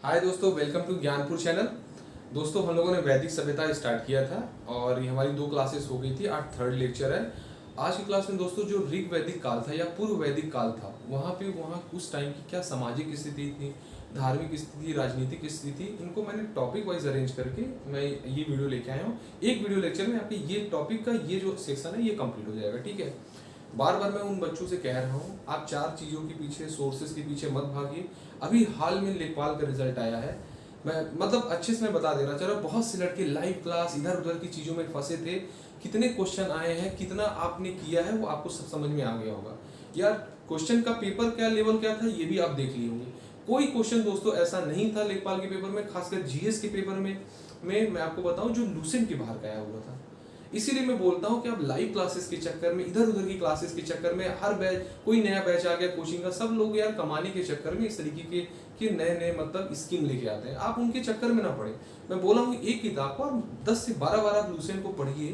हाय दोस्तों, welcome to Gyanpur channel. दोस्तों, हम लोगों ने वैदिक सभ्यता स्टार्ट किया था और ये हमारी 2 क्लासेस हो गई थी। आज थर्ड लेक्चर है। आज की क्लास में दोस्तों जो ऋग वैदिक काल था या पूर्व वैदिक काल था, वहाँ उस टाइम की क्या सामाजिक स्थिति थी, धार्मिक स्थिति, राजनीतिक स्थिति, इनको मैंने टॉपिक वाइज अरेंज करके मैं ये वीडियो लेके आया हूँ। एक वीडियो लेक्चर में आपके ये टॉपिक का ये जो सेक्शन है ये कंप्लीट हो जाएगा। ठीक है। बार बार मैं उन बच्चों से कह रहा हूँ, आप 4 चीज़ों के पीछे, सोर्सेज के पीछे मत भागिए। अभी हाल में लेखपाल का रिजल्ट आया है। मैं मतलब अच्छे से मैं बता देना चाह रहा हूँ, बहुत से लड़के लाइव क्लास इधर उधर की चीज़ों में फंसे थे। कितने क्वेश्चन आए हैं, कितना आपने किया है, वो आपको सब समझ में आ गया होगा। यार, क्वेश्चन का पेपर क्या लेवल क्या था ये भी आप देख लिए होंगे। कोई क्वेश्चन दोस्तों ऐसा नहीं था लेखपाल के पेपर में, खासकर जीएस के पेपर में मैं आपको बताऊं जो लूसेंट के बाहर का आया हुआ था। इसीलिए मैं बोलता हूँ कि आप लाइव क्लासेस के चक्कर में, इधर उधर की क्लासेस के चक्कर में, हर बैच कोई नया बैच आ गया कोचिंग का, सब लोग यार कमाने के चक्कर में इस तरीके के नए नए मतलब स्कीम लेके आते हैं। आप उनके चक्कर में ना पड़े। मैं बोला हूँ एक किताब को आप 10 से 12 बार आप लूसेंट को पढ़िए,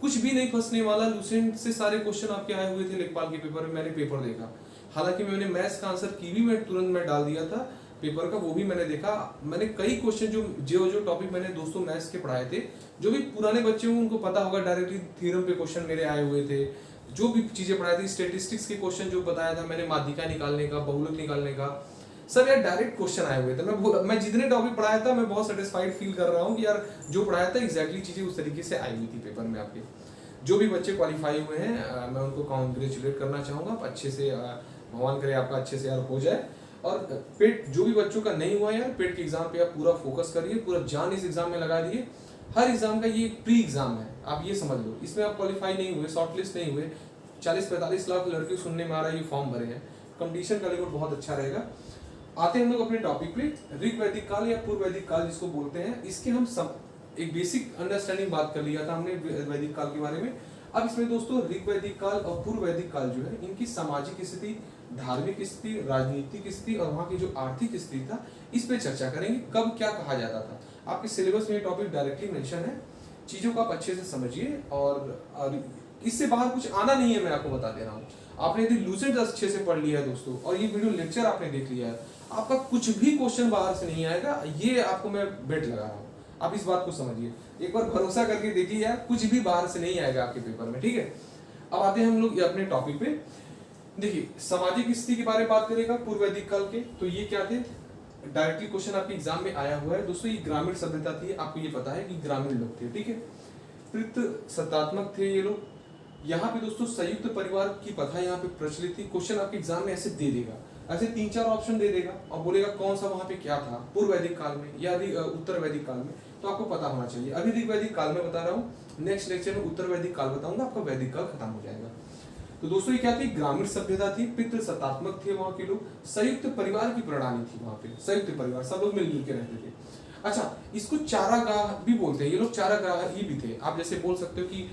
कुछ भी नहीं फंसने वाला। लूसेंट से सारे क्वेश्चन आपके आए हुए थे लेखपाल के पेपर में, मैंने पेपर देखा। हालांकि मैंने मैथ्स का आंसर की भी मैं तुरंत मैं डाल दिया था पेपर का, वो भी मैंने देखा। मैंने कई क्वेश्चन जो जो जो टॉपिक मैंने दोस्तों मैथ्स के पढ़ाए थे, जो भी पुराने बच्चे हों उनको पता होगा, डायरेक्टली थ्योरम पे क्वेश्चन मेरे आए हुए थे। जो भी चीजें पढ़ाई थी, स्टेटिस्टिक्स के क्वेश्चन जो बताया था मैंने, माध्यिका निकालने का, बहुलक निकालने का, सब यार डायरेक्ट क्वेश्चन आए हुए थे। मैं जितने टॉपिक पढ़ाया था मैं बहुत सेटिस्फाइड फील कर रहा हूँ कि यार जो पढ़ाया था एग्जैक्टली चीजें उस तरीके से आई हुई थी पेपर में आपके। जो भी बच्चे क्वालिफाई हुए हैं मैं उनको कॉन्ग्रेचुलेट करना चाहूँगा। आप अच्छे से भगवान करे आपका अच्छे से यार हो जाए। और पेट जो भी बच्चों का नहीं हुआ यार, पेट के एग्जाम पे आप पूरा फोकस करिए, पूरा जान इस एग्जाम में लगा दिए। हर एग्जाम का ये प्री एग्जाम है, आप ये समझ लो। इसमें आप क्वालिफाई नहीं हुए, शॉर्टलिस्ट नहीं हुए, 40-45 लाख लड़के सुनने में आ रहा है ये फॉर्म भरे हैं, कंपटीशन का लेवल बहुत अच्छा रहेगा। आते हैं हम लोग अपने टॉपिक पे, ऋग वैदिक काल या पूर्व वैदिक काल जिसको बोलते हैं। इसके हम एक बेसिक अंडरस्टैंडिंग बात कर लिया था हमने वैदिक काल के बारे में। अब इसमें दोस्तों ऋग वैदिक काल और पूर्व वैदिक काल जो है, इनकी सामाजिक स्थिति, धार्मिक स्थिति, राजनीतिक स्थिति और वहाँ की जो आर्थिक स्थिति था, इस पे चर्चा करेंगे। कब क्या कहा जाता था, आपके सिलेबस में ये टॉपिक डायरेक्टली मेंशन है। चीजों को आप अच्छे से समझिए और इससे बाहर कुछ आना नहीं है, मैं आपको बता दे रहा हूँ। आपने यदि लूसेंट अच्छे से पढ़ लिया है दोस्तों, और ये वीडियो लेक्चर आपने देख लिया है, आपका कुछ भी क्वेश्चन बाहर से नहीं आएगा, ये आपको मैं बेट लगा रहा हूँ। आप इस बात को समझिए, एक बार भरोसा करके देखिए यार, कुछ भी बाहर से नहीं आएगा आपके पेपर में। ठीक है। अब आते हैं हम लोग अपने टॉपिक पे। देखिए, सामाजिक स्थिति के बारे में बात करेगा पूर्व वैदिक काल के, तो ये क्या थे, डायरेक्टली क्वेश्चन आपके एग्जाम में आया हुआ है दोस्तों। ये ग्रामीण सभ्यता थी, आपको ये पता है कि ग्रामीण लोग थे। ठीक है। कृत सत्तात्मक थे ये लोग। यहाँ पे दोस्तों संयुक्त परिवार की प्रथा यहाँ पे प्रचलित थी। क्वेश्चन आपके एग्जाम में ऐसे दे देगा, ऐसे 3-4 ऑप्शन दे देगा और बोलेगा कौन सा वहाँ पे क्या था, पूर्व वैदिक काल में या उत्तर वैदिक काल में। तो आपको पता होना चाहिए। अभी ऋग वैदिक काल में बता रहा हूँ, नेक्स्ट लेक्चर में उत्तर वैदिक काल बताऊंगा, आपका वैदिक काल खत्म हो जाएगा। तो दोस्तों ये क्या थी, ग्रामीण सभ्यता थी, पितृ सत्तात्मक थे वहाँ के लोग, संयुक्त परिवार की प्रणाली थी वहाँ पे, संयुक्त परिवार, सब लोग मिलजुल के रहते थे। अच्छा, इसको चारागाह भी बोलते हैं ये लोग, चारागाह ये भी थे। आप जैसे बोल सकते हो कि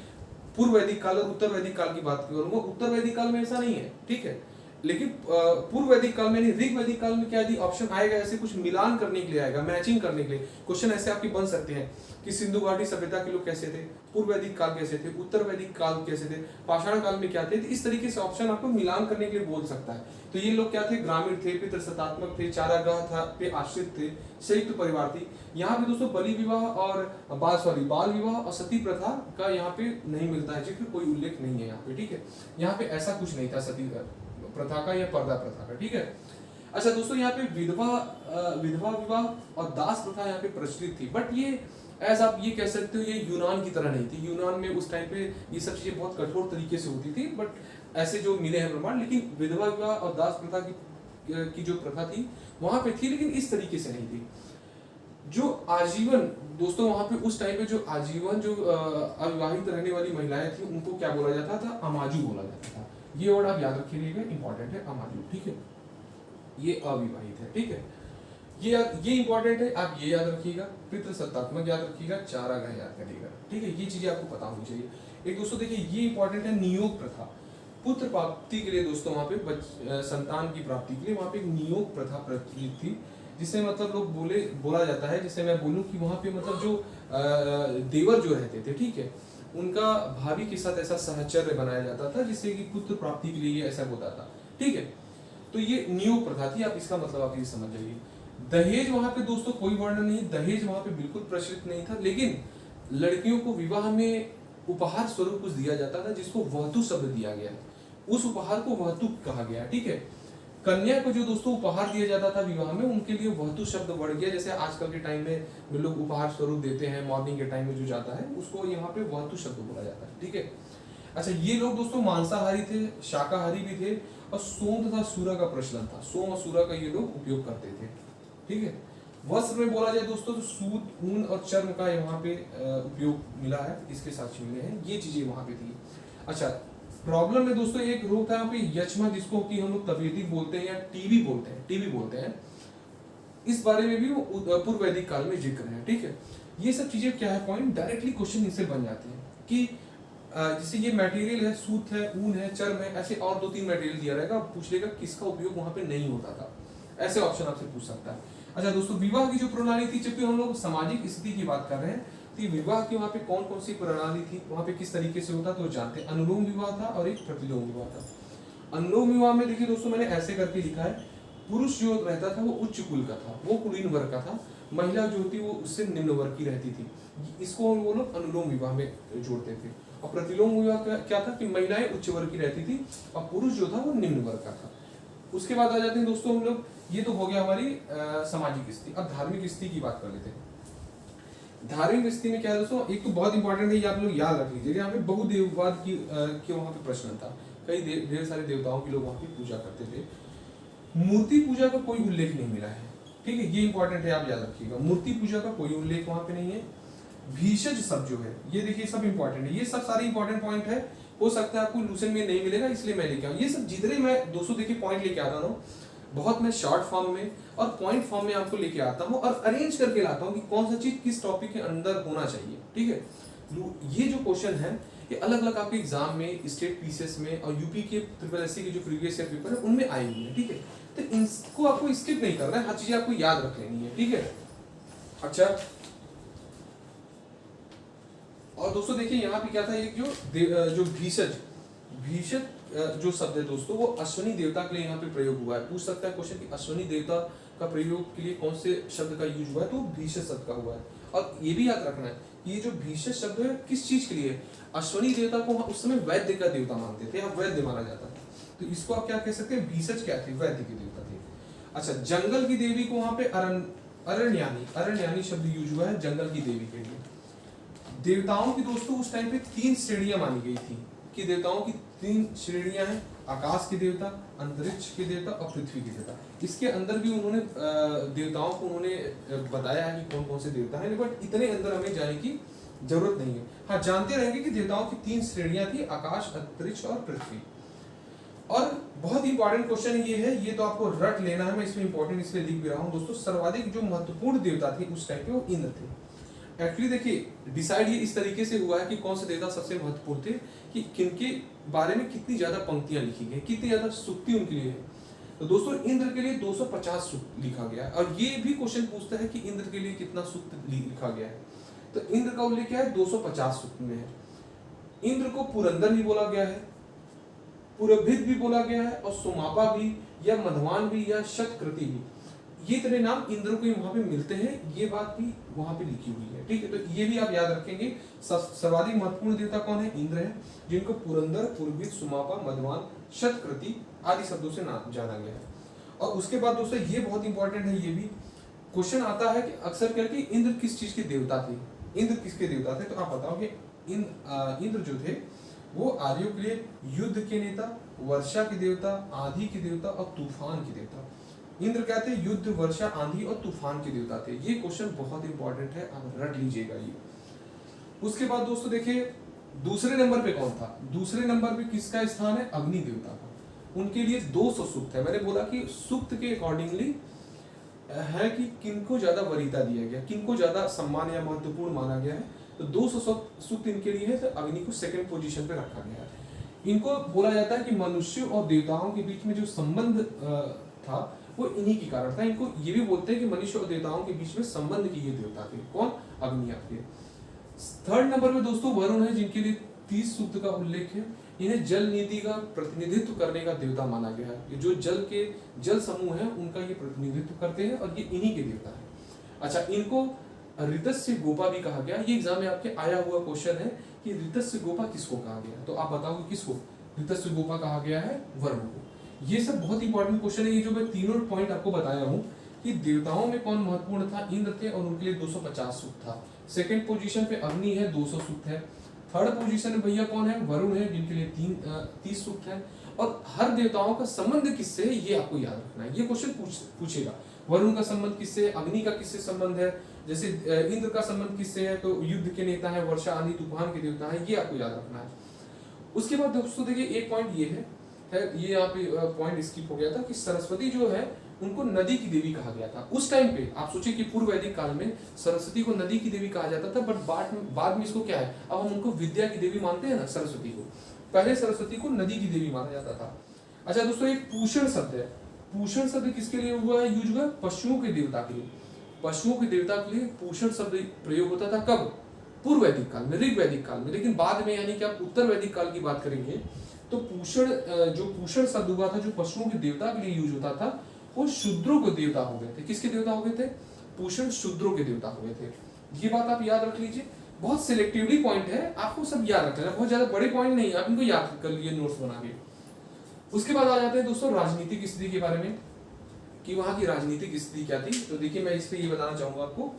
पूर्व वैदिक काल और उत्तर वैदिक काल की बात करूंगा, उत्तर वैदिक काल में ऐसा नहीं है। ठीक है। लेकिन पूर्व वैदिक काल में, ऋग वैदिक काल में क्या यदि ऑप्शन आएगा ऐसे कुछ मिलान करने के लिए आएगा, मैचिंग करने के लिए क्वेश्चन ऐसे आपके बन सकते हैं कि सिंधु घाटी सभ्यता के लोग कैसे थे, पूर्व वैदिक काल कैसे थे, उत्तर वैदिक काल कैसे थे, पाषाण काल में क्या थे। तो इस तरीके से ऑप्शन आपको मिलान करने के लिए बोल सकता है। तो ये लोग क्या थे, ग्रामीण थे, पितृसत्तात्मक थे, चारागाह था पे आश्रित थे, संयुक्त परिवार थी। यहाँ पे दोस्तों बलि विवाह और बाल विवाह और सती प्रथा का यहाँ पे नहीं मिलता है जिक्र, कोई उल्लेख नहीं है यहाँ पे। ठीक है। यहाँ पे ऐसा कुछ नहीं था सती प्रथा का या पर्दा प्रथा का। ठीक है। अच्छा दोस्तों, यहाँ पे विधवा विवाह और दास प्रथा यहाँ पे प्रचलित थी, बट ये एज आप ये कह सकते हो ये यूनान की तरह नहीं थी। यूनान में उस टाइम पे ये सब चीजें बहुत कठोर तरीके से होती थी, बट ऐसे जो मिले हैं प्रमाण। लेकिन विधवा विवाह और दास प्रथा की जो प्रथा थी वहां पे थी, लेकिन इस तरीके से नहीं थी। जो आजीवन दोस्तों वहां पे उस टाइम पे जो आजीवन जो अविवाहित रहने वाली महिलाएं थी, उनको क्या बोला जाता था, अमाजू बोला जाता था। ये वर्ड आप याद रखिएगा, इंपॉर्टेंट है, अमाजू। ठीक है। ये अविवाहित है। ठीक है। ये इंपॉर्टेंट है, आप ये याद रखिएगा, पितृसत्तात्मक याद रखिएगा, चारागाह याद करिएगा। ठीक है। ये चीजें आपको पता होनी चाहिए। एक दोस्तों देखिए, ये इंपॉर्टेंट है, नियोग प्रथा। पुत्र प्राप्ति के लिए दोस्तों वहां पे संतान की प्राप्ति के लिए वहां पे एक नियोग प्रथा प्रचलित थी, जिसे मतलब लोग बोला जाता है, जिसे मैं बोलूं कि वहां पे मतलब जो देवर जो रहते थे, ठीक है, उनका भाभी के साथ ऐसा सहचर्य बनाया जाता था जिससे कि पुत्र प्राप्ति के लिए ऐसा होता था। ठीक है। तो ये नियोग प्रथा थी, आप इसका मतलब आप ये समझ जाइए। दहेज वहां पे दोस्तों कोई वर्णन नहीं, दहेज वहां पे बिल्कुल प्रचलित नहीं था, लेकिन लड़कियों को विवाह में उपहार स्वरूप कुछ दिया जाता था जिसको वहतु शब्द दिया गया है, उस उपहार को वहतु कहा गया, ठीक है। कन्या को जो दोस्तों उपहार दिया जाता था विवाह में, उनके लिए वहतु शब्द बढ़ गया, जैसे आजकल के टाइम में लोग उपहार स्वरूप देते हैं, मॉर्निंग के टाइम में जो जाता है उसको यहाँ पे वहतु शब्द बोला जाता है, ठीक है। अच्छा, ये लोग दोस्तों मांसाहारी थे, शाकाहारी भी थे, और सोम तथा सूरा का प्रचलन था, सोम और सूरा का ये लोग उपयोग करते थे, ठीक है। वस्त्र में बोला जाए दोस्तों तो सूत, ऊन और चर्म का यहाँ पे उपयोग मिला है, इसके साथ मिले हैं, ये चीजें वहां पे थी। अच्छा, प्रॉब्लम में दोस्तों एक रोग था यहाँ पे यक्ष्मा, जिसको कि हम लोग तपेदिक बोलते हैं या टीबी बोलते हैं, इस बारे में भी पूर्व वैदिक काल में जिक्र है, ठीक है। ये सब चीजें क्या है, पॉइंट डायरेक्टली क्वेश्चन इनसे बन जाते हैं कि जैसे ये मटेरियल है, सूत है, ऊन है, चर्म है, ऐसे और 2-3 मटेरियल दिया रहेगा, पूछ लेगा किसका उपयोग वहां पे नहीं होता था, ऐसे ऑप्शन आपसे पूछ सकता है। अच्छा दोस्तों, विवाह की जो प्रणाली थी, जबकि हम लोग सामाजिक स्थिति की बात कर रहे हैं, तो विवाह की वहाँ पे कौन कौन सी प्रणाली थी, वहाँ पे किस तरीके से होता तो जानते हैं। अनुलोम विवाह था और एक प्रतिलोम विवाह था। अनुलोम विवाह में देखिए दोस्तों, मैंने ऐसे करके लिखा है, पुरुष जो रहता था वो उच्च कुल का था, वो कुलीन वर्ग का था, महिला जो होती वो उससे निम्न वर्ग की रहती थी, इसको वो लोग अनुलोम विवाह में जोड़ते थे। और प्रतिलोम विवाह क्या था कि महिलाएं उच्च वर्ग की रहती थी और पुरुष जो था वो निम्न वर्ग का था। उसके बाद आ जाते हैं दोस्तों हम लोग, ये तो हो गया हमारी सामाजिक स्थिति। अब धार्मिक स्थिति की बात कर लेते हैं। धार्मिक स्थिति में क्या है दोस्तों, एक तो बहुत इंपॉर्टेंट है, ये आप लोग याद रख लीजिए, यहाँ पे बहुदेववाद की वहाँ पे प्रश्न था, कई ढेर सारे देवताओं की लोग वहाँ पे पूजा करते थे। मूर्ति पूजा का कोई उल्लेख नहीं मिला है, ठीक है, ये इंपॉर्टेंट है, आप याद रखिएगा, मूर्ति पूजा का कोई उल्लेख वहाँ पे नहीं है। भीषज शब्द जो है, ये देखिए सब इंपॉर्टेंट है, ये सब सारे इंपॉर्टेंट पॉइंट है, हो सकता है आपको लूसेंट में नहीं मिलेगा, इसलिए मैं लेके आऊँ। ये सब जितने मैं दोस्तों देखिए पॉइंट लेके आ रहा हूँ, बहुत मैं शॉर्ट फॉर्म में और पॉइंट फॉर्म में आपको लेके आता हूँ और अरेंज करके लाता हूँ कि कौन सा चीज किस टॉपिक के अंदर होना चाहिए, ठीक है। ये जो क्वेश्चन है ये अलग अलग आपके एग्जाम में, स्टेट पीसीएस में और यूपी के ट्रिपल एससी के जो प्रीवियस ईयर पेपर है उनमें आई हुई है, ठीक है। तो इनको आपको स्किप नहीं करना है, हर चीजें आपको याद रख लेनी है, ठीक है। अच्छा, और दोस्तों देखिए यहाँ पे क्या था, एक जो भीषज जो शब्द है दोस्तों, वो अश्वनी देवता के लिए यहाँ पे प्रयोग हुआ है। पूछ सकता है क्वेश्चन कि अश्वनी देवता का प्रयोग के लिए कौन से शब्द का यूज हुआ है, तो भीषज शब्द का हुआ है। और ये भी याद रखना है कि ये जो भीषज शब्द है किस चीज के लिए, अश्वनी देवता को उस समय वैद्य का देवता मानते थे, अब वैद्य माना जाता था, तो इसको आप क्या कह सकते हैं, भीषज क्या थे, वैद्य के देवता थे। अच्छा, जंगल की देवी को वहां पे अरण्यानी शब्द यूज हुआ है जंगल की देवी के लिए। देवताओं की दोस्तों उस टाइम पे 3 श्रेणियां मानी गई थी, कि देवताओं की 3 श्रेणियां हैं, आकाश के देवता, अंतरिक्ष के देवता और पृथ्वी के देवता। इसके अंदर भी उन्होंने देवताओं को उन्होंने बताया है कि कौन कौन से देवता हैं, बट इतने अंदर हमें जाने की जरूरत नहीं है। हाँ, जानते रहेंगे कि देवताओं की 3 श्रेणियां थी, आकाश, अंतरिक्ष और पृथ्वी। और बहुत इंपॉर्टेंट क्वेश्चन ये है, ये तो आपको रट लेना है, मैं इसमें इंपॉर्टेंट इसलिए लिख भी रहा हूँ दोस्तों। सर्वाधिक जो महत्वपूर्ण देवता थे उस टाइम पे वो इंद्र थे। एक्चुअली देखिए डिसाइड ये इस तरीके से हुआ है कि कौन से देवता सबसे महत्वपूर्ण थे, कि किनके बारे में कितनी ज्यादा पंक्तियां लिखी गई, कितनी ज्यादा सूक्ति उनके लिए है। तो दोस्तों इंद्र के लिए 250 सूक्त लिखा गया है, और ये भी क्वेश्चन पूछता है कि इंद्र के लिए कितना सूक्त लिखा गया है, तो इंद्र का उल्लेख क्या है, 250 सूक्त में है। इंद्र को पुरंदर भी बोला गया है, पुरभिद भी बोला गया है, और सुमापा भी, या मधवान भी, या शतकृति भी, ये तरह नाम इंद्र को वहां पे मिलते हैं, ये बात भी वहां पे लिखी हुई है, ठीक है। तो ये भी आप याद रखेंगे, सर्वाधिक महत्वपूर्ण देवता कौन है, इंद्र है, जिनको पुरंदर, पुरभिद, सुमापा, मधवान, शतकृति आदि शब्दों से नाम जाना गया है। और उसके बाद दोस्तों ये बहुत इंपॉर्टेंट है, ये भी क्वेश्चन आता है कि अक्सर करके इंद्र किस चीज के देवता थे, इंद्र किसके देवता थे, तो आप बताओ कि इंद्र जो थे वो आर्यों के लिए युद्ध के नेता, वर्षा के देवता, आंधी के देवता और तूफान के देवता। इंद्र क्या थे, युद्ध, वर्षा, आंधी और तूफान के देवता थे। ये क्वेश्चन बहुत इंपॉर्टेंट है, आप रट लीजिएगा ये। उसके बाद दोस्तों देखिए दूसरे नंबर पे कौन था, दूसरे नंबर पे किसका स्थान है, अग्नि देवता का। उनके लिए 200 सूक्त है। मैंने बोला कि सूक्त के अकॉर्डिंगली है कि किनको ज्यादा वरीयता दिया गया, किनको ज्यादा सम्मान या महत्वपूर्ण माना गया है, तो 200 सूक्त इनके लिए है, तो अग्नि को सेकंड पोजीशन पे रखा गया है। इनको बोला जाता है कि मनुष्य और देवताओं के बीच में जो संबंध था वो इन्हीं के कारण था। इनको ये भी बोलते हैं कि मनुष्य और देवताओं के बीच में संबंध के ये देवता थे, कौन, अग्नि आपके। थर्ड नंबर पे दोस्तों वरुण है, जिनके लिए 30 सूक्त का उल्लेख है। इन्हें जल नीति का प्रतिनिधित्व करने का देवता माना गया है। ये जो जल समूह है उनका ये प्रतिनिधित्व करते हैं और ये इन्हीं के देवता है। अच्छा, इनको ऋतस्य गोपा भी कहा गया। ये एग्जाम में आपके आया हुआ क्वेश्चन है कि ऋतस्य गोपा किसको कहा गया, तो आप बताओगे किसको ऋतस्य गोपा कहा गया है? वरुण को। ये सब बहुत इंपॉर्टेंट क्वेश्चन है। ये जो मैं तीनों पॉइंट आपको बताया हूँ कि देवताओं में कौन महत्वपूर्ण था, इंद्र थे और उनके लिए 250 सूक्त था। सेकंड पोजीशन पे अग्नि है, 200 सूक्त है। थर्ड पोजीशन में भैया कौन है? वरुण है, जिनके लिए 30 सूक्त है। और हर देवताओं का संबंध किससे है ये आपको याद रखना है। ये क्वेश्चन पूछेगा वरुण का संबंध किससे, अग्नि का किससे संबंध है, जैसे इंद्र का संबंध किससे है, तो युद्ध के नेता है, वर्षा आंधी तूफान के देवता है, ये आपको याद रखना है। उसके बाद दोस्तों देखिए एक पॉइंट ये है ये यहाँ पे पॉइंट स्किप हो गया था कि सरस्वती जो है उनको नदी की देवी कहा गया था। उस टाइम पे आप सोचिए कि पूर्व वैदिक काल में सरस्वती को नदी की देवी कहा जाता था, बट बाद में इसको क्या है, अब हम उनको विद्या की देवी मानते हैं ना सरस्वती को। पहले सरस्वती को नदी की देवी माना जाता था। अच्छा दोस्तों, एक पूषण शब्द है। पूषण शब्द किसके लिए हुआ है? यूज हुआ पशुओं के देवता के लिए। पशुओं के देवता के लिए पूषण शब्द प्रयोग होता था। कब? पूर्व वैदिक काल में, ऋग वैदिक काल में। लेकिन बाद में यानी कि आप उत्तर वैदिक काल की बात करेंगे तो पूषण शब्द हुआ था जो पशुओं के देवता के लिए यूज होता था, वो शूद्रों के देवता हो गए थे। किसके देवता हो गए थे? पूषण शूद्रों के देवता हो गए थे। ये बात आप याद रख लीजिए। बहुत सिलेक्टिवली पॉइंट है, आपको सब याद रखना है, बहुत ज्यादा बड़े पॉइंट नहीं, आप इनको याद कर लिए नोट्स बना के। उसके बाद आ जाते हैं दोस्तों राजनीतिक स्थिति के बारे में कि वहां की राजनीतिक स्थिति क्या थी। तो देखिए मैं इस पे ये बताना चाहूंगा आपको।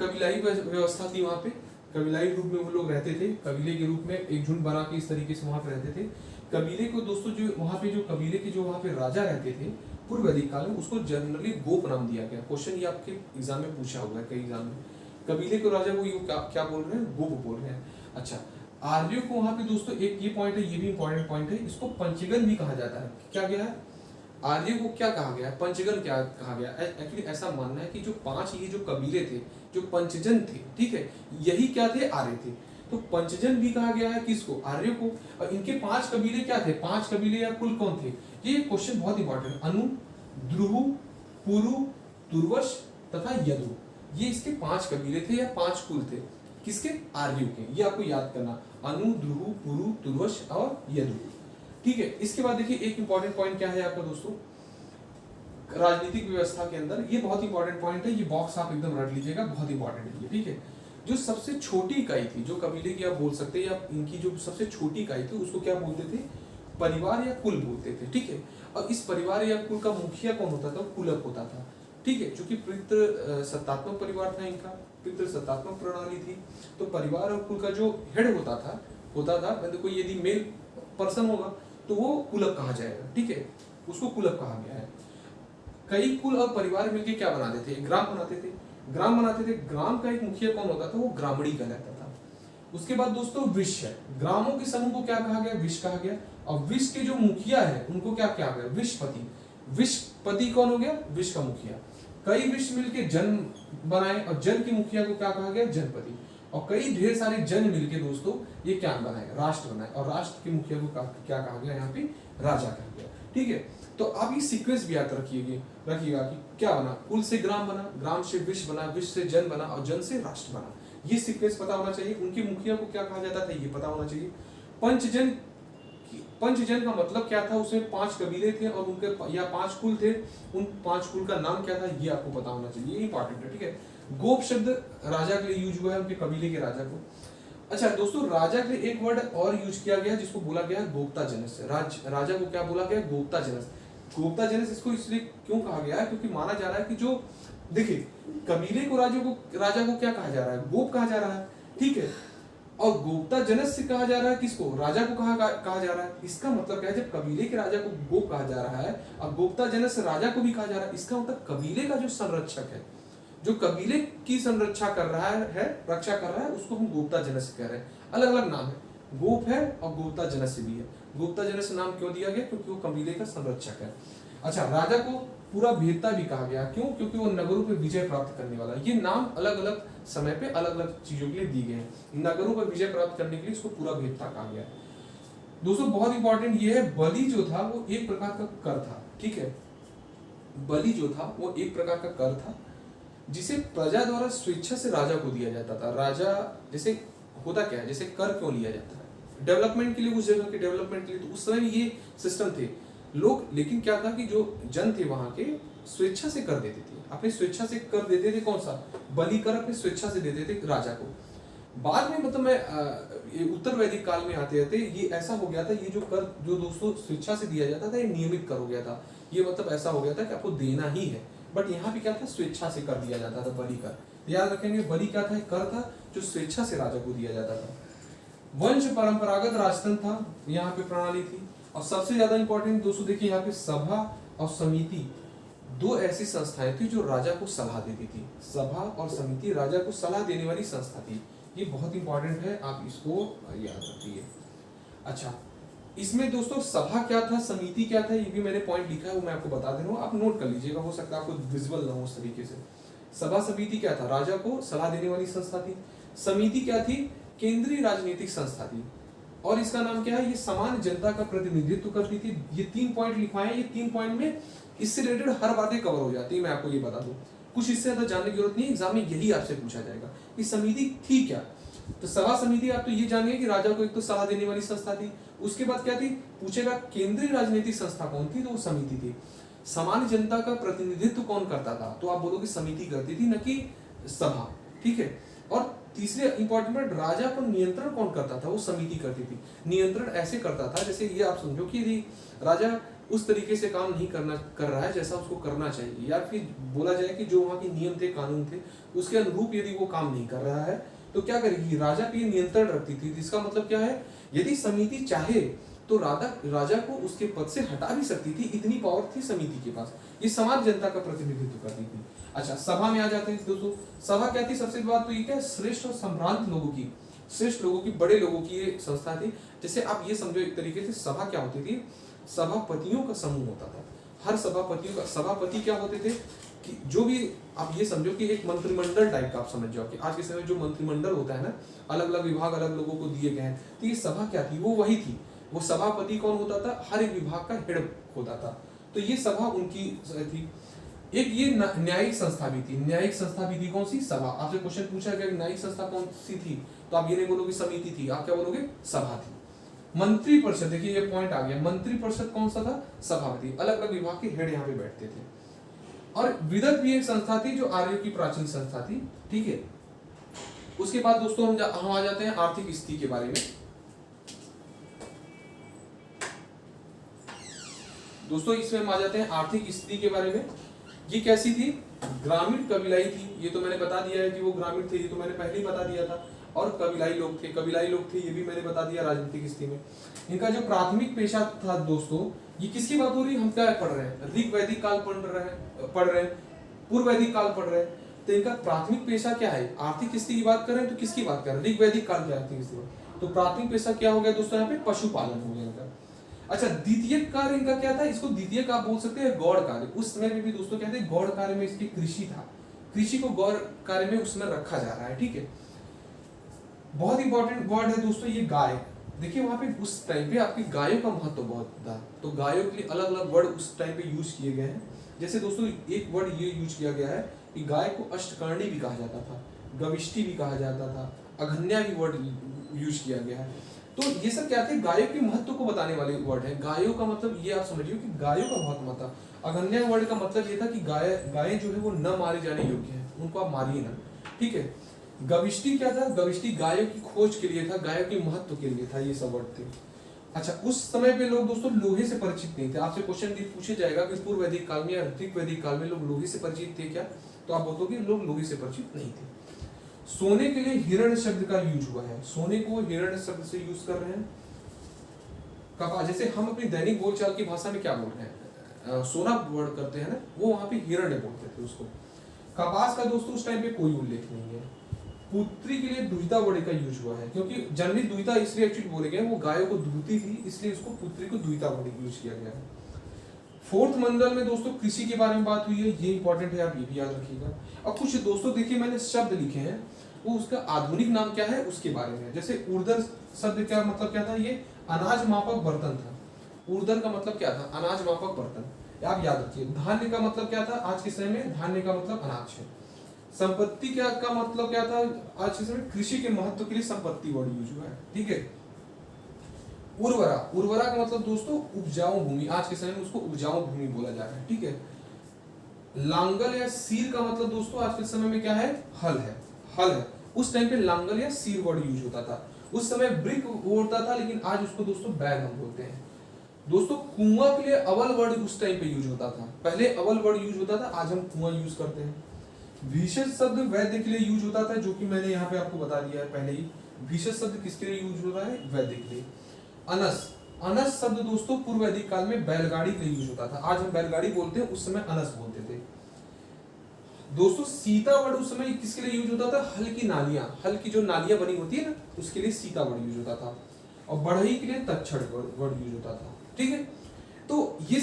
कबीलाई व्यवस्था थी वहां पे। कबीलाई रूप में वो लोग रहते थे, कबीले के रूप में एक झुंड बना के इस तरीके से वहां पे रहते थे। कबीले को दोस्तों जो वहां पे जो कबीले के जो वहां पे राजा रहते थे पूर्व वैदिक काल में, उसको जनरली गोप नाम दिया गया। क्वेश्चन ये आपके एग्जाम में पूछा हुआ है कई एग्जाम में। कबीले को राजा को ये क्या बोल रहे हैं? गोप बोल रहे हैं। अच्छा, आर्यों को वहां पे दोस्तों एक ये पॉइंट है, ये भी इंपॉर्टेंट पॉइंट है, इसको पंचगन भी कहा जाता है। क्या गया है? आर्य को क्या कहा गया है? पंचगन क्या कहा गया? एक्चुअली ऐसा मानना है कि जो 5 ये जो कबीले थे, जो पंचजन थे, ठीक है, यही क्या थे? आर्य थे। तो पंचजन भी कहा गया है किसको? आर्य को। और इनके 5 कबीले क्या थे? 5 कबीले या कुल कौन थे? ये क्वेश्चन बहुत इंपॉर्टेंट। अनु, द्रुहु, पुरु, तुर्वश तथा यदु, ये इसके 5 कबीले थे या 5 कुल थे। किसके? आर्यों के। ये आपको याद करना, अनु, द्रुहु, पुरु, तुर्वश और यदु। ठीक है। इसके बाद देखिए एक इंपॉर्टेंट पॉइंट क्या है आपका दोस्तों राजनीतिक व्यवस्था के अंदर, ये बहुत इंपॉर्टेंट पॉइंट है, ये बॉक्स आप एकदम रख लीजिएगा, बहुत इंपॉर्टेंट है ये। ठीक है। जो सबसे छोटी इकाई थी, जो कबीले की आप बोल सकते हैं, या इनकी जो सबसे छोटी इकाई थी उसको क्या बोलते थे? परिवार या कुल बोलते थे। ठीक है। और इस परिवार या कुल का मुखिया कौन होता था? कुलक होता था। ठीक है। क्योंकि पितृ सत्तात्मक परिवार था इनका, पितृ सत्तात्मक प्रणाली थी, तो परिवार और कुल का जो हेड होता था मतलब कोई यदि मेल पर्सन होगा तो वो कुलक कहा जाएगा। ठीक है, उसको कुलक कहा गया है। कई कुल और परिवार मिलकर क्या बनाते थे? ग्राम बनाते थे। ग्राम बनाते थे। ग्राम का एक मुखिया कौन होता था? वो ग्रामणी कहलाता था। उसके बाद दोस्तों विष है। ग्रामों के समूह को क्या कहा गया? विष कहा गया। और विष के जो मुखिया है उनको क्या कहा गया? विषपति। विषपति कौन हो गया? विष का मुखिया। कई विष मिलके जन बनाए और जन के मुखिया को क्या कहा गया? जनपति। और कई ढेर सारे जन मिलके दोस्तों ये क्या बनाए? राष्ट्र बनाए। और राष्ट्र के मुखिया को क्या कहा गया? यहाँ पे राजा कहा गया। ठीक है। तो आप ये सीक्वेंस भी याद रखिएगा कि क्या बना? कुल से ग्राम बना, ग्राम से विष बना, विष से जन बना और जन से राष्ट्र बना। ये सीक्वेंस पता होना चाहिए। उनके मुखिया को क्या कहा जाता था ये पता होना चाहिए। पंचजन का मतलब क्या था? उसमें 5 कबीले थे और उनके या 5 कुल थे, उन 5 कुल का नाम क्या था ये आपको पता होना चाहिए, ये इंपॉर्टेंट है। ठीक है। गोप शब्द राजा के लिए यूज हुआ है, उनके कबीले के राजा को। अच्छा दोस्तों, राजा के लिए एक वर्ड और यूज किया गया जिसको बोला गया गोप्ता जनस। राजा को क्या बोला गया? गोप्ता जनस। गोप्ता जनस इसको इसलिए क्यों कहा गया है? क्योंकि माना जा रहा है कि जो देखिए कबीले को राजा को क्या कहा जा रहा है? गोप कहा जा रहा है। ठीक है। और गोप्ता जनस से कहा जा रहा है किसको? राजा को कहा जा रहा है। इसका मतलब क्या है? जब कबीले के राजा को गोप कहा जा रहा है और गोप्ता जनस राजा को भी कहा जा रहा है, इसका मतलब कबीले का जो संरक्षक है, जो कबीले की संरक्षा कर रहा है, रक्षा कर रहा है, उसको हम गोप्ता जनस कह रहे हैं। अलग अलग नाम है, गोप है और गोप्ता जनस भी है। गोप्ता जनस नाम क्यों दिया गया? क्योंकि वो कबीले का संरक्षक है। अच्छा, राजा को पूरा भेदता भी कहा गया। क्यों? क्योंकि वो नगरों पर विजय प्राप्त करने वाला है। ये नाम अलग अलग समय पे अलग अलग चीजों के लिए दिए गए हैं। नगरों पर विजय प्राप्त करने के लिए इसको पूरा भेदता कहा गया है। दोस्तों बहुत इंपॉर्टेंट ये है, बलि जो था वो एक प्रकार का कर था। ठीक है। बलि जो था वो एक प्रकार का कर था जिसे प्रजा द्वारा स्वेच्छा से राजा को दिया जाता था। राजा जैसे होता क्या है, जैसे कर क्यों लिया जाता है? डेवलपमेंट के लिए, उस जगह के डेवलपमेंट के लिए। तो उस समय ये सिस्टम थे लोग, लेकिन क्या था कि जो जन थे वहां के स्वेच्छा से कर देते थे, अपनी स्वेच्छा से कर देते थे। कौन सा? बलि कर अपनी स्वेच्छा से देते थे राजा को। बाद में मतलब मैं ये उत्तर वैदिक काल में आते आते ये ऐसा हो गया था, ये जो कर जो दोस्तों स्वेच्छा से दिया जाता था ये नियमित कर हो गया था। ये मतलब ऐसा हो गया था कि आपको देना ही है, बट यहाँ पे क्या था, स्वेच्छा से कर दिया जाता था बलि कर। याद रखेंगे बलि क्या था, कर था जो स्वेच्छा से राजा को दिया जाता था। वंश परंपरागत राजतंत्र था, यहाँ पे प्रणाली थी। और सबसे ज्यादा इंपॉर्टेंट दोस्तों देखिए यहाँ पे सभा और समिति, दो ऐसी संस्थाएं थी जो राजा को सलाह देती थी। सभा और समिति राजा को सलाह देने वाली संस्था थी। ये बहुत इंपॉर्टेंट है, आप इसको याद रखिए। अच्छा, इसमें दोस्तों सभा क्या था, समिति क्या था, ये भी मैंने पॉइंट लिखा है, वो मैं आपको बता दे रहा हूँ, आप नोट कर लीजिएगा, हो सकता है आपको विजुअल ना हो उस तरीके से। सभा समिति क्या था, राजा को सलाह देने वाली संस्था थी। समिति क्या थी, केंद्रीय राजनीतिक संस्था थी। और इसका नाम क्या है, ये सामान्य जनता का प्रतिनिधित्व करती थी। ये 3 पॉइंट लिखवाए, ये 3 पॉइंट में इससे रिलेटेड हर बातें कवर हो जाती है, मैं आपको ये बता दूं, कुछ इससे ज्यादा जानने की जरूरत नहीं, एग्जाम में यही आपसे पूछा जाएगा कि समिति थी क्या। तो सभा समिति आप तो ये जानिए कि राजा को एक तो सलाह देने वाली संस्था थी, उसके बाद क्या थी, पूछेगा केंद्रीय राजनीतिक संस्था कौन थी, तो वो समिति थी। सामान्य जनता का प्रतिनिधित्व कौन करता था, तो आप बोलोगे समिति करती थी, न कि सभा, ठीक है। और तीसरे इंपॉर्टेंट पॉइंट, राजा पर नियंत्रण कौन करता था, वो समिति करती थी। नियंत्रण ऐसे करता था जैसे ये आप समझो कि यदि राजा उस तरीके से काम नहीं कर रहा है जैसा उसको करना चाहिए, या फिर बोला जाए कि जो वहाँ के नियम थे, कानून थे, उसके अनुरूप यदि वो काम नहीं कर रहा है तो क्या करेगी, राजा पे नियंत्रण रखती थी। इसका मतलब क्या है, यदि समिति चाहे तो राजा को उसके पद से हटा भी सकती थी, इतनी पावर थी समिति के पास। ये समाज जनता का प्रतिनिधित्व करती थी। अच्छा, सभा में आ जाते हैं दोस्तों। सभा क्या थी, सबसे बात तो ये क्या, श्रेष्ठ और संभ्रांत लोगों की, श्रेष्ठ लोगों की, बड़े लोगों की ये संस्था थी। जैसे आप ये समझो एक तरीके से सभा क्या होती थी, सभापतियों का समूह होता था। हर सभापतियों का, सभापति क्या होते थे कि जो भी आप ये समझो कि एक मंत्रिमंडल टाइप का आप समझ जाओ कि आज के समय जो मंत्रिमंडल होता है ना, अलग अलग विभाग अलग लोगों को दिए गए हैं, तो ये सभा क्या थी, वो वही थी। वो सभापति कौन होता था, हर एक विभाग का हेड होता था। तो ये सभा उनकी थी। एक ये न्यायिक संस्था भी थी। न्यायिक संस्था भी थी कौन सी, सभा। आपसे क्वेश्चन पूछा गया न्यायिक संस्था कौन सी थी, तो आप ये नहीं बोलोगे समिति थी, आप क्या बोलोगे, सभा थी। मंत्री परिषद, देखिए ये पॉइंट आ गया, मंत्री परिषद कौन सा था, सभापति। अलग अलग विभाग के हेड यहाँ पे बैठते थे। और विदत भी एक संस्था थी जो आर्यों की प्राचीन संस्था थी, ठीक है। उसके बाद दोस्तों हम आ जाते हैं आर्थिक स्थिति के बारे में। दोस्तों इसमें हम आ जाते हैं आर्थिक स्थिति के बारे में। ये कैसी थी, ग्रामीण कबीलाई थी। ये तो मैंने बता दिया है कि वो ग्रामीण थे, ये तो मैंने पहले ही बता दिया था। और कबीलाई लोग थे, कबीलाई लोग थे, ये भी मैंने बता दिया राजनीतिक स्थिति में। इनका जो प्राथमिक पेशा था दोस्तों, ये किसकी बात हो रही है, हम क्या पढ़ रहे हैं, ऋग वैदिक काल पढ़ रहे हैं, पूर्व वैदिक काल पढ़ रहे हैं। तो इनका प्राथमिक पेशा क्या है, आर्थिक स्थिति की बात कर रहे हैं, तो किसकी बात कर रहे हैं, ऋग वैदिक काल की आर्थिक स्थिति। तो प्राथमिक पेशा क्या हो गया दोस्तों, यहाँ पे पशुपालन हो गया इनका। अच्छा, द्वितीय कार्य इनका क्या था, इसको द्वितीय का आप बोल सकते हैं गौड़ कार्य। उस समय में भी दोस्तों कहते हैं गौड़ कार्य में इसकी कृषि था, कृषि को गौड़ कार्य में उसमें रखा जा रहा है, ठीक है। बहुत इंपॉर्टेंट वर्ड है दोस्तों ये गाय। देखिए वहां पे उस टाइम पे आपकी गायों का महत्व बहुत था, तो गायों के लिए अलग अलग वर्ड उस टाइम पे यूज किए गए हैं। जैसे दोस्तों एक वर्ड ये यूज किया गया है कि गाय को अष्टकर्णी भी कहा जाता था, गविष्टि भी कहा जाता था, अघन्या भी वर्ड यूज किया गया है। तो ये सब क्या थे, गायों के महत्व को बताने वाले वर्ड है। गायों का मतलब ये आप समझिए कि गायों का बहुत महत्व। अघन्या वर्ड का मतलब ये था कि गायें जो है वो न मारे जाने योग्य है, उनको आप मारिए ना, ठीक है। गविष्टि क्या था, गविष्टि गायों की खोज के लिए था, गायों के महत्व के लिए था, ये सब वर्ड थे। अच्छा, उस समय पे लोग दोस्तों लोहे से परिचित नहीं थे। आपसे क्वेश्चन भी पूछे जाएगा कि पूर्व वैदिक काल में या ऋग वैदिक काल में लोग लोहे से परिचित थे क्या, तो आप बोलोगे लोग लोहे से परिचित नहीं थे। सोने के लिए हिरण शब्द का यूज हुआ है, सोने को हिरण शब्द से यूज कर रहे हैं। कपास, जैसे हम अपनी दैनिक बोलचाल की भाषा में क्या बोल रहे हैं, सोना वर्ड करते हैं ना, वो वहां पे हिरण्य बोलते थे उसको। कपास का दोस्तों उस टाइम पे कोई उल्लेख नहीं है। पुत्री के लिए दुहिता वर्ड का यूज हुआ है, क्योंकि जननी दुहिता इसलिए एक्चुअली बोले गए, वो गायों को दूहती थी, इसलिए उसको पुत्री को दुहिता वर्ड यूज किया गया है। फोर्थ मंडल में दोस्तों कृषि के बारे में बात हुई है, ये इंपॉर्टेंट है, आप ये भी याद रखिएगा। अब कुछ दोस्तों देखिए मैंने शब्द लिखे हैं, वो उसका आधुनिक नाम क्या है उसके बारे में। जैसे ऊर्ध्वर शब्द क्या मतलब क्या था, ये अनाज मापक बर्तन था। ऊर्ध्वर का मतलब क्या था, अनाज मापक बर्तन, आप याद रखिए। धान्य का मतलब क्या था, आज के समय में धान्य का मतलब अनाज है। संपत्ति क्या का मतलब क्या था, आज के समय कृषि के महत्व के लिए संपत्ति वर्ड यूज हुआ है, ठीक है। उर्वरा, उर्वरा का मतलब दोस्तों उपजाऊ भूमि, आज के समय में उसको उपजाऊ भूमि बोला जा रहा है, ठीक है। लांगल या सीर का मतलब दोस्तों आज के समय में क्या है, हल है, हल है। उस टाइम पे लांगल या सीर वर्ड यूज होता था, उस समय ब्रिक होता था, लेकिन आज उसको दोस्तों बैल हम बोलते हैं। दोस्तों कुआं के लिए अवल वर्ड उस टाइम पे यूज होता था, पहले अवल वर्ड यूज होता था, आज हम कुआं यूज करते हैं। भीषण शब्द वैद्य के लिए यूज होता था, जो कि मैंने यहाँ पे आपको बता दिया है पहले ही। भीषण शब्द किसके लिए यूज होता है, वैद्य के लिए। अनस, अनस शब्द दोस्तों पूर्व वैदिक काल में बैलगाड़ी के लिए यूज होता था, आज हम बैलगाड़ी बोलते हैं, उस समय अनस बोलते थे। दोस्तों सीता वर्ड उस समय किसके लिए यूज होता था, हल की नालियां, हल की जो नालियां बनी होती है ना, उसके लिए सीता वर्ड यूज होता था। और बढ़ई के लिए तक्षण वर्ड यूज होता था, ठीक है। तो ये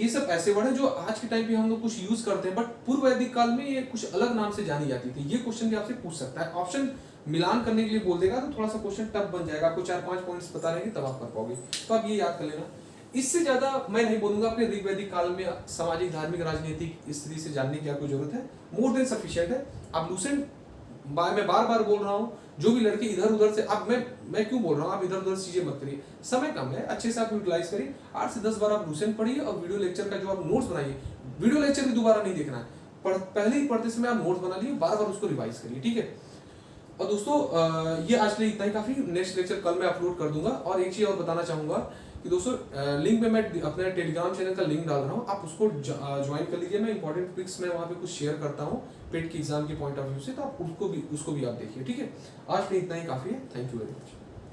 सब ऐसे वर्ड हैं जो आज के टाइम पे हम लोग कुछ यूज करते हैं, बट पूर्व वैदिक काल में ये कुछ अलग नाम से जानी जाती थी। ये क्वेश्चन भी आपसे पूछ सकता है, ऑप्शन मिलान करने के लिए बोल देगा तो थोड़ा सा क्वेश्चन टफ बन जाएगा, आपको 4-5 पॉइंट्स बता रहेंगे तब आप कर पाओगे, तो आप ये याद कर लेना। इससे ज्यादा मैं नहीं बोलूंगा, आपके ऋग वैदिक काल में सामाजिक, धार्मिक, राजनीतिक स्थिति से जानने की आपको जरूरत है, मोर देन सफिशिएंट है। आप लूसेंट, मैं बार बार बोल रहा हूँ, जो भी लड़के इधर उधर से, अब मैं क्यों बोल रहा हूँ, आप इधर उधर चीजें मत करिए, समय कम है, अच्छे से आप यूटिलाइज करिए। 8 से 10 बार आप लूसेंट पढ़िए और वीडियो लेक्चर का जो आप नोट्स बनाइए, वीडियो लेक्चर भी दोबारा नहीं देखना है, पहले ही पढ़ते समय आप नोट्स बना लिए, बार बार उसको रिवाइज करिए, ठीक है। और दोस्तों ये आज के लिए इतना ही काफी, नेक्स्ट लेक्चर कल मैं अपलोड कर दूंगा। और एक चीज और बताना चाहूंगा कि दोस्तों लिंक में मैं अपने टेलीग्राम चैनल का लिंक डाल रहा हूँ, आप उसको ज्वाइन कर लीजिए। मैं इंपॉर्टेंट पिक्स में वहाँ पे कुछ शेयर करता हूँ पेट की एग्जाम के पॉइंट ऑफ व्यू से, तो आप उसको भी आप देखिए, ठीक है। आज के लिए इतना ही काफी है, थैंक यू वेरी मच।